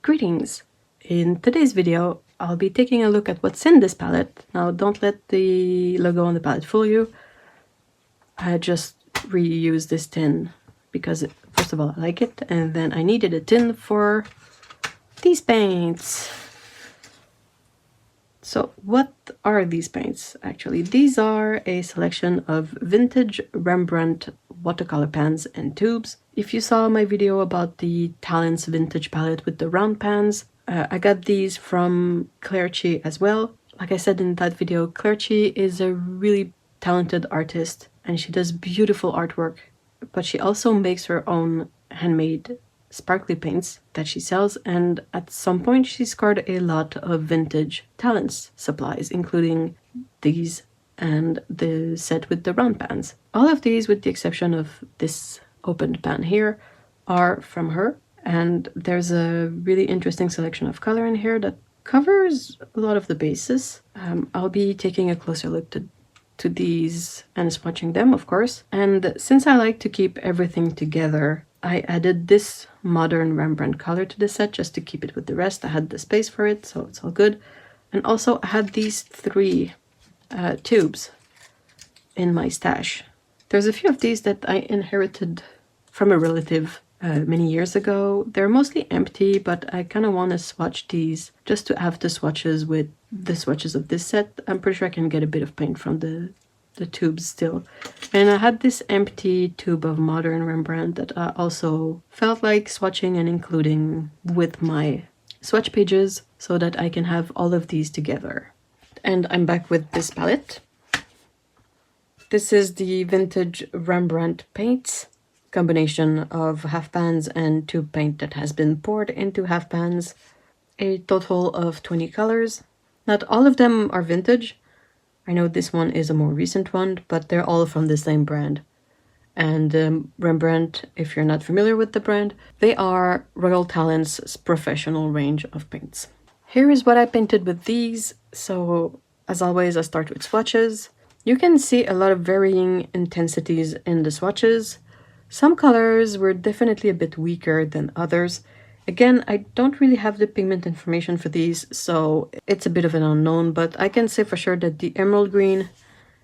Greetings! In today's video, I'll be taking a look at what's in this palette. Now, don't let the logo on the palette fool you. I just reused this tin because, first of all, I like it, and then I needed a tin for these paints. So what are these paints, actually? These are a selection of vintage Rembrandt watercolor pans and tubes. If you saw my video about the Talents vintage palette with the round pans, I got these from Claire Chi as well. Like I said in that video, Claire Chi is a really talented artist and she does beautiful artwork, but she also makes her own handmade sparkly paints that she sells, and at some point she scored a lot of vintage Talents supplies, including these and the set with the round pans. All of these, with the exception of this opened pan here, are from her, and there's a really interesting selection of color in here that covers a lot of the bases. I'll be taking a closer look to these and swatching them, of course, and since I like to keep everything together, I added this modern Rembrandt color to the set just to keep it with the rest. I had the space for it, so it's all good. And also I had these three tubes in my stash. There's a few of these that I inherited from a relative many years ago. They're mostly empty, but I kind of want to swatch these just to have the swatches with the swatches of this set. I'm pretty sure I can get a bit of paint from the tubes still. And I had this empty tube of modern Rembrandt that I also felt like swatching and including with my swatch pages so that I can have all of these together. And I'm back with this palette. This is the vintage Rembrandt paints, combination of half pans and tube paint that has been poured into half pans. A total of 20 colors. Not all of them are vintage. I know this one is a more recent one, but they're all from the same brand. And Rembrandt, if you're not familiar with the brand, they are Royal Talents' professional range of paints. Here is what I painted with these. So, as always, I start with swatches. You can see a lot of varying intensities in the swatches. Some colors were definitely a bit weaker than others. Again, I don't really have the pigment information for these, so it's a bit of an unknown, but I can say for sure that the Emerald Green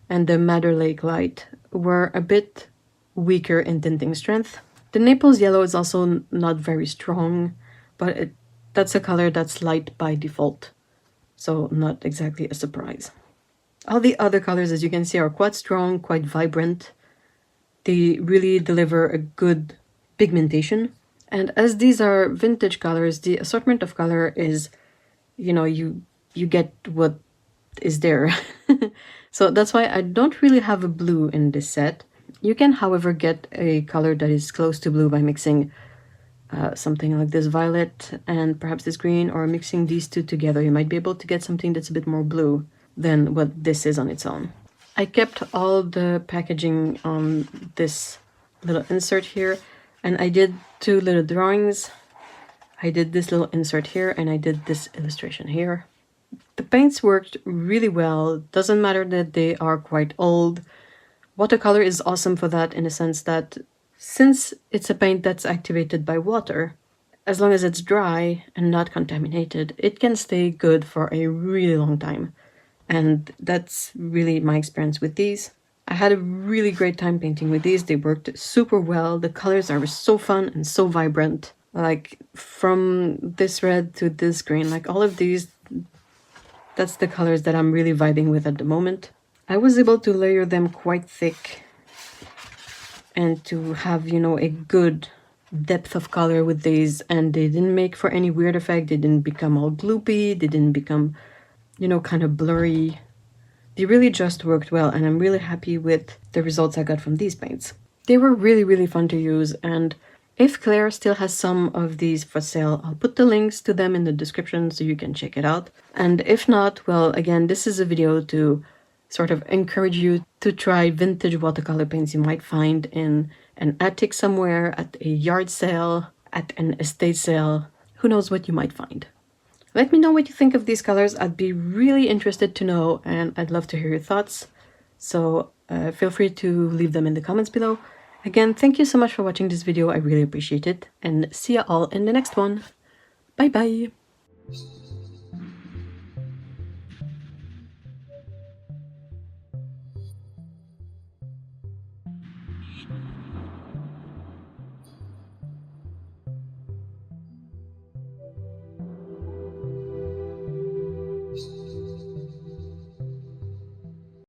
and the Madder Lake Light were a bit weaker in tinting strength. The Naples Yellow is also not very strong, but that's a color that's light by default, so not exactly a surprise. All the other colors, as you can see, are quite strong, quite vibrant. They really deliver a good pigmentation. And as these are vintage colors, the assortment of color is, you know, you get what is there. So that's why I don't really have a blue in this set. You can, however, get a color that is close to blue by mixing something like this violet and perhaps this green, or mixing these two together. You might be able to get something that's a bit more blue than what this is on its own. I kept all the packaging on this little insert here. And I did two little drawings. I did this little insert here and I did this illustration here. The paints worked really well. Doesn't matter that they are quite old. Watercolor is awesome for that, in a sense that since it's a paint that's activated by water, as long as it's dry and not contaminated, it can stay good for a really long time. And that's really my experience with these. I had a really great time painting with these. They worked super well. The colors are so fun and so vibrant. Like from this red to this green, like all of these, that's the colors that I'm really vibing with at the moment. I was able to layer them quite thick and to have, you know, a good depth of color with these, and they didn't make for any weird effect. They didn't become all gloopy. They didn't become, you know, kind of blurry. They really just worked well, and I'm really happy with the results I got from these paints. They were really, really fun to use, and if Claire still has some of these for sale, I'll put the links to them in the description so you can check it out. And if not, well, again, this is a video to sort of encourage you to try vintage watercolor paints you might find in an attic somewhere, at a yard sale, at an estate sale. Who knows what you might find. Let me know what you think of these colors. I'd be really interested to know, and I'd love to hear your thoughts. So feel free to leave them in the comments below. Again, thank you so much for watching this video. I really appreciate it, and see you all in the next one. Bye bye!